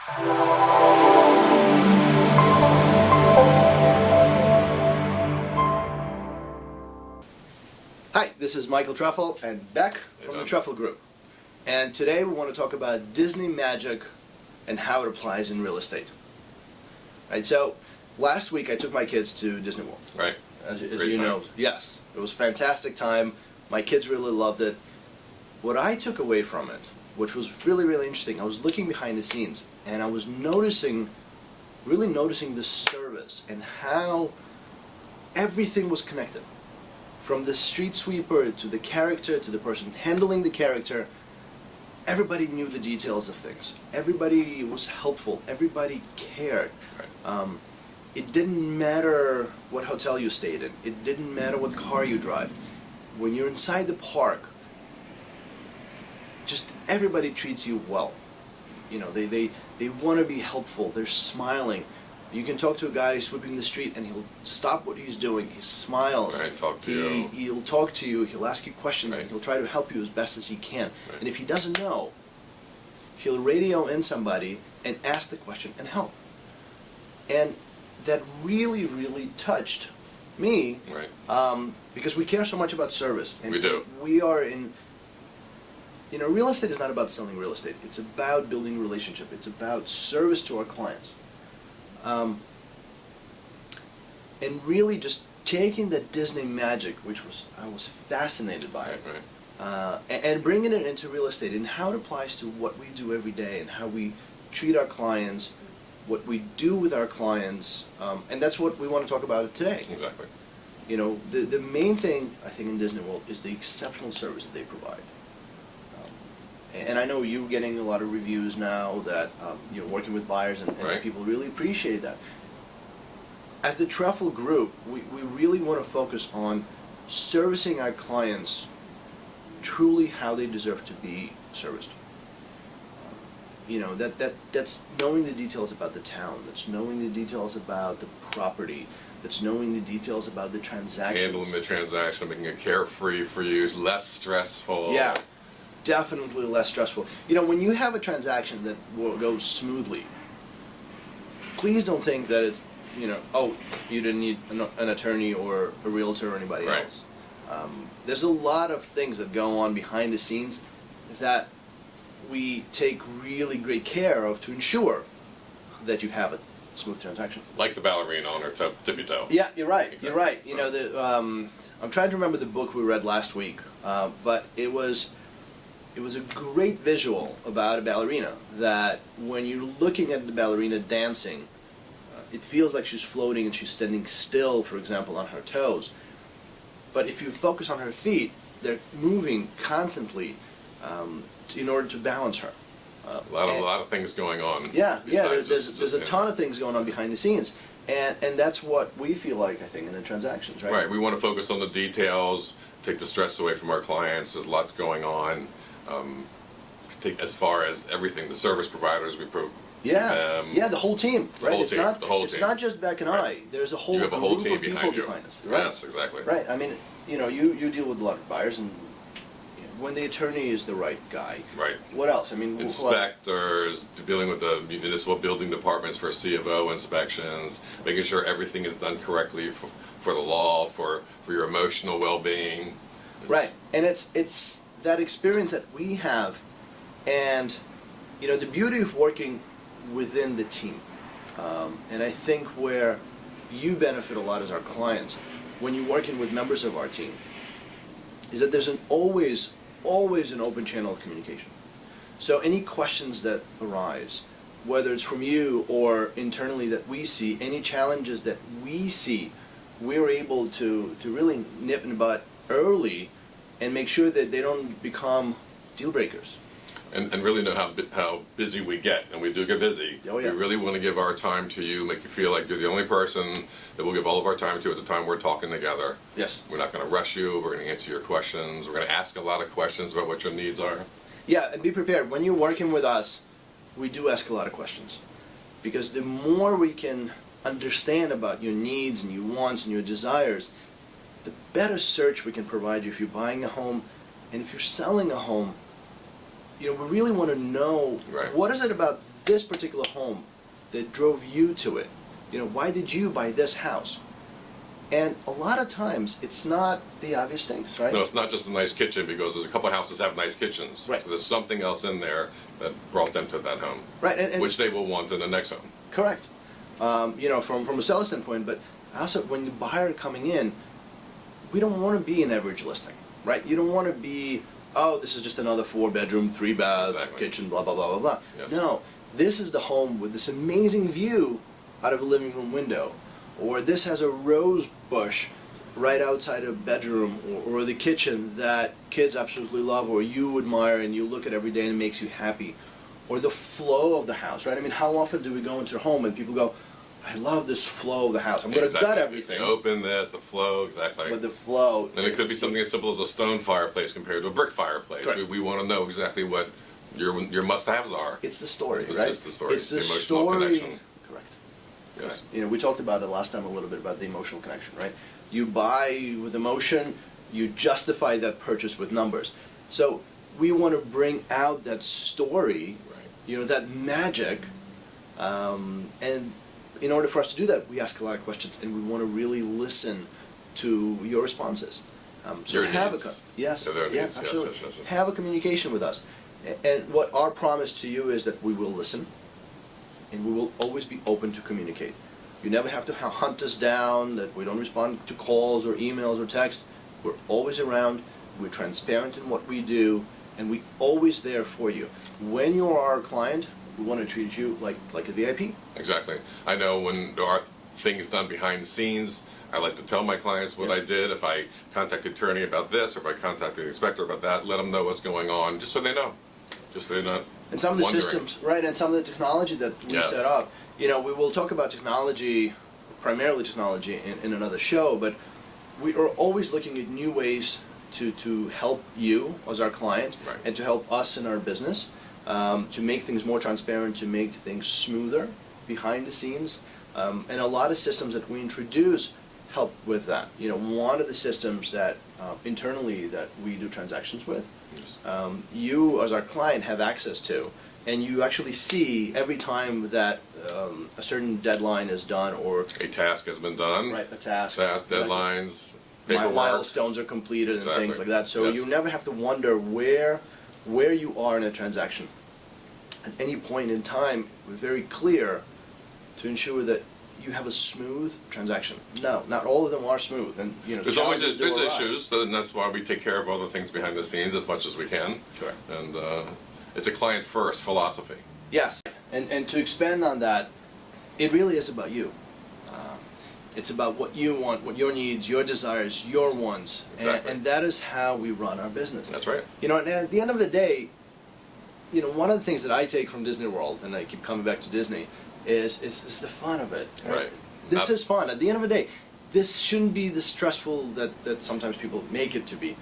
Hi, this is Michael Trefel and Beck from the Trefel Group. And today we want to talk about Disney magic and how it applies in real estate. Right, so last week I took my kids to Disney World. Right. As you know. Yes. It was a fantastic time. My kids really loved it. What I took away from it, which was really, really interesting, I was looking behind the scenes and I was really noticing the service and how everything was connected. From the street sweeper to the character to the person handling the character, everybody knew the details of things. Everybody was helpful. Everybody cared. Right. It didn't matter what hotel you stayed in. It didn't matter what car you drive. When you're inside the park, just everybody treats you well. You know, they want to be helpful. They're smiling. You can talk to a guy sweeping the street and he'll stop what he's doing. He smiles. Right, talk to you. He'll talk to you. He'll ask you questions. Right. And he'll try to help you as best as he can. Right. And if he doesn't know, he'll radio in somebody and ask the question and help. And that really, really touched me. Right. Because we care so much about service. And we do. We are in... You know, real estate is not about selling real estate. It's about building a relationship. It's about service to our clients. And really just taking that Disney magic, which I was fascinated by it, Right. and bringing it into real estate and how it applies to what we do every day and how we treat our clients, what we do with our clients, and that's what we want to talk about today. Exactly. You know, the main thing I think in Disney World is the exceptional service that they provide. And I know you're getting a lot of reviews now that you're working with buyers and Right. people really appreciate that. As the Trefel Group, we really want to focus on servicing our clients truly how they deserve to be serviced. You know, that's knowing the details about the town, that's knowing the details about the property, that's knowing the details about the transactions. Handling the transaction, making it carefree for you, less stressful. Yeah. Definitely less stressful. You know, when you have a transaction that will go smoothly, please don't think that it's, you know, oh, you didn't need an attorney or a realtor or anybody Right. else. There's a lot of things that go on behind the scenes that we take really great care of to ensure that you have a smooth transaction. Like the ballerina on her tippy toe. Yeah, you're right. Exactly. You're right. You So- know, I'm trying to remember the book we read last week, but it was a great visual about a ballerina that when you're looking at the ballerina dancing, it feels like she's floating and she's standing still, for example, on her toes. But if you focus on her feet, they're moving constantly in order to balance her. A lot of things going on. Yeah, besides there's a ton of things going on behind the scenes. And that's what we feel like, I think, in the transactions, right? Right. We want to focus on the details, take the stress away from our clients. There's lots going on. Take as far as everything, the service providers we Yeah, the whole team, right? whole It's team, not the whole it's team. not just Beck and Right. I. There's a whole You have a whole group team of people behind you. behind us, right? Yes, exactly. Right. I mean, you know, you deal with a lot of buyers, and when the attorney is the right guy, Right. what else? I mean, Inspectors, dealing with the municipal building departments for C of O inspections, making sure everything is done correctly for the law, for your emotional well-being. right? And it's that experience that we have, and you know, the beauty of working within the team, and I think where you benefit a lot as our clients when you're working with members of our team is that there's always an open channel of communication. So any questions that arise, whether it's from you or internally that we see, any challenges that we see, we're able to really nip in the bud early and make sure that they don't become deal breakers. And really know how busy we get, and we do get busy. Oh, yeah. We really want to give our time to you, make you feel like you're the only person that we'll give all of our time to at the time we're talking together. Yes. We're not going to rush you. We're going to answer your questions. We're going to ask a lot of questions about what your needs are. Yeah, and be prepared. When you're working with us, we do ask a lot of questions. Because the more we can understand about your needs and your wants and your desires, the better search we can provide you if you're buying a home. And if you're selling a home, you know, we really want to know, Right. what is it about this particular home that drove you to it? You know, why did you buy this house? And a lot of times, it's not the obvious things, right? No, it's not just a nice kitchen, because there's a couple of houses that have nice kitchens. Right. So there's something else in there that brought them to that home. Right, and which they will want in the next home. correct. You know, from a seller standpoint, but also when the buyer coming in, we don't want to be an average listing, right? You don't want to be, oh, this is just another 4-bedroom, 3-bath, Exactly. kitchen, blah, blah, blah, blah, blah. Yes. No, this is the home with this amazing view out of a living room window, or this has a rose bush right outside a bedroom, or the kitchen that kids absolutely love, or you admire and you look at every day and it makes you happy, or the flow of the house, right? I mean, how often do we go into a home and people go, I love this flow of the house. I'm going to gut everything. You open this, the flow, exactly. But the flow. And it could be something as simple as a stone fireplace compared to a brick fireplace. Correct. We want to know exactly what your must-haves are. It's the story, It's right? just the story. It's the emotional story. connection. Correct. Yes. Correct. You know, we talked about it last time a little bit about the emotional connection, right? You buy with emotion, you justify that purchase with numbers. So we want to bring out that story, Right. you know, that magic, and in order for us to do that, we ask a lot of questions, and we want to really listen to your responses. So Your have needs. Yes, Yeah, their yeah, needs. Yes, absolutely. yes. Have a communication with us, and what our promise to you is that we will listen, and we will always be open to communicate. You never have to hunt us down, that we don't respond to calls or emails or text. We're always around, we're transparent in what we do, and we're always there for you. When you are our client, we want to treat you like a VIP. Exactly. I know when there are things done behind the scenes, I like to tell my clients what Yeah. I did. If I contact the attorney about this, or if I contact the inspector about that, let them know what's going on, just so they know. Just so they're not And some of the wondering. systems, right, and some of the technology that we Yes. set up. You know, we will talk about technology, primarily technology, in another show, but we are always looking at new ways to help you as our client, Right. and to help us in our business, to make things more transparent, to make things smoother behind the scenes. And a lot of systems that we introduce help with that. You know, one of the systems that internally that we do transactions with, Yes. you as our client have access to, and you actually see every time that a certain deadline is done, or A task has been done. right, a task, Deadlines, paperwork. milestones are completed, Exactly. and things like that. So Yes. you never have to wonder where you are in a transaction. At any point in time, we're very clear to ensure that you have a smooth transaction. No, not all of them are smooth, and you know There's always challenges do there's arise. issues, and that's why we take care of all the things behind the scenes as much as we can. Correct. And it's a client first philosophy. Yes, and to expand on that, it really is about you. It's about what you want, what your needs, your desires, your wants, Exactly. and that is how we run our business. That's right. You know, and at the end of the day, you know, one of the things that I take from Disney World, and I keep coming back to Disney, is the fun of it. Right. This is fun. At the end of the day, this shouldn't be the stressful that sometimes people make it to be.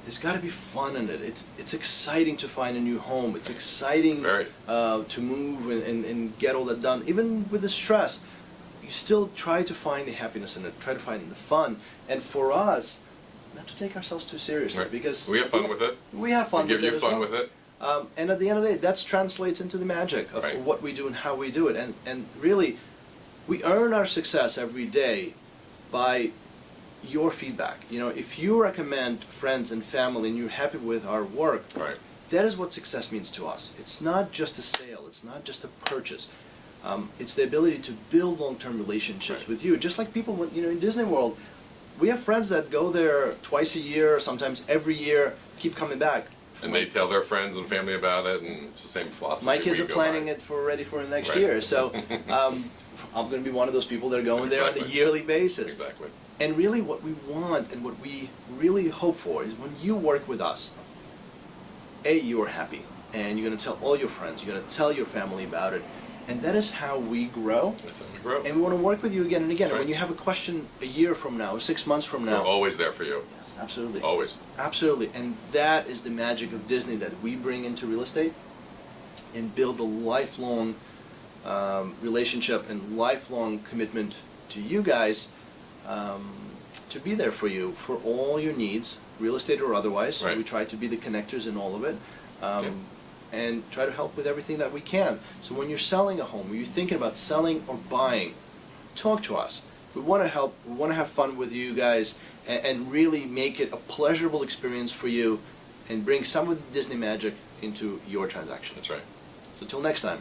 There's got to be fun in it. It's exciting to find a new home. It's exciting Very. to move and get all that done. Even with the stress, you still try to find the happiness in it. Try to find the fun. And for us, not to take ourselves too seriously, Right. because We have fun with it. We have fun. We give with you it as fun well. with it. And at the end of the day, that translates into the magic of Right. what we do and how we do it. And really, we earn our success every day by your feedback. You know, if you recommend friends and family and you're happy with our work, Right. that is what success means to us. It's not just a sale. It's not just a purchase. It's the ability to build long-term relationships Right. with you. Just like people, you know, in Disney World, we have friends that go there twice a year, sometimes every year, keep coming back. And they tell their friends and family about it, and it's the same philosophy. My kids we are go planning by. it ready for next Right. year, so I'm going to be one of those people that are going there on a Exactly. yearly basis. Exactly. And really, what we want and what we really hope for is when you work with us, you are happy, and you're going to tell all your friends, you're going to tell your family about it, and that is how we grow. That's how we grow. And we want to work with you again and again. That's right. When you have a question a year from now, or 6 months from We're now, always there for you. yes, absolutely. Always. Absolutely, and that is the magic of Disney that we bring into real estate and build a lifelong relationship and lifelong commitment to you guys to be there for you for all your needs, real estate or otherwise. Right. We try to be the connectors in all of it. Yeah. and try to help with everything that we can. So when you're selling a home, when you're thinking about selling or buying, talk to us. We want to help. We want to have fun with you guys and really make it a pleasurable experience for you and bring some of the Disney magic into your transaction. That's right. So till next time.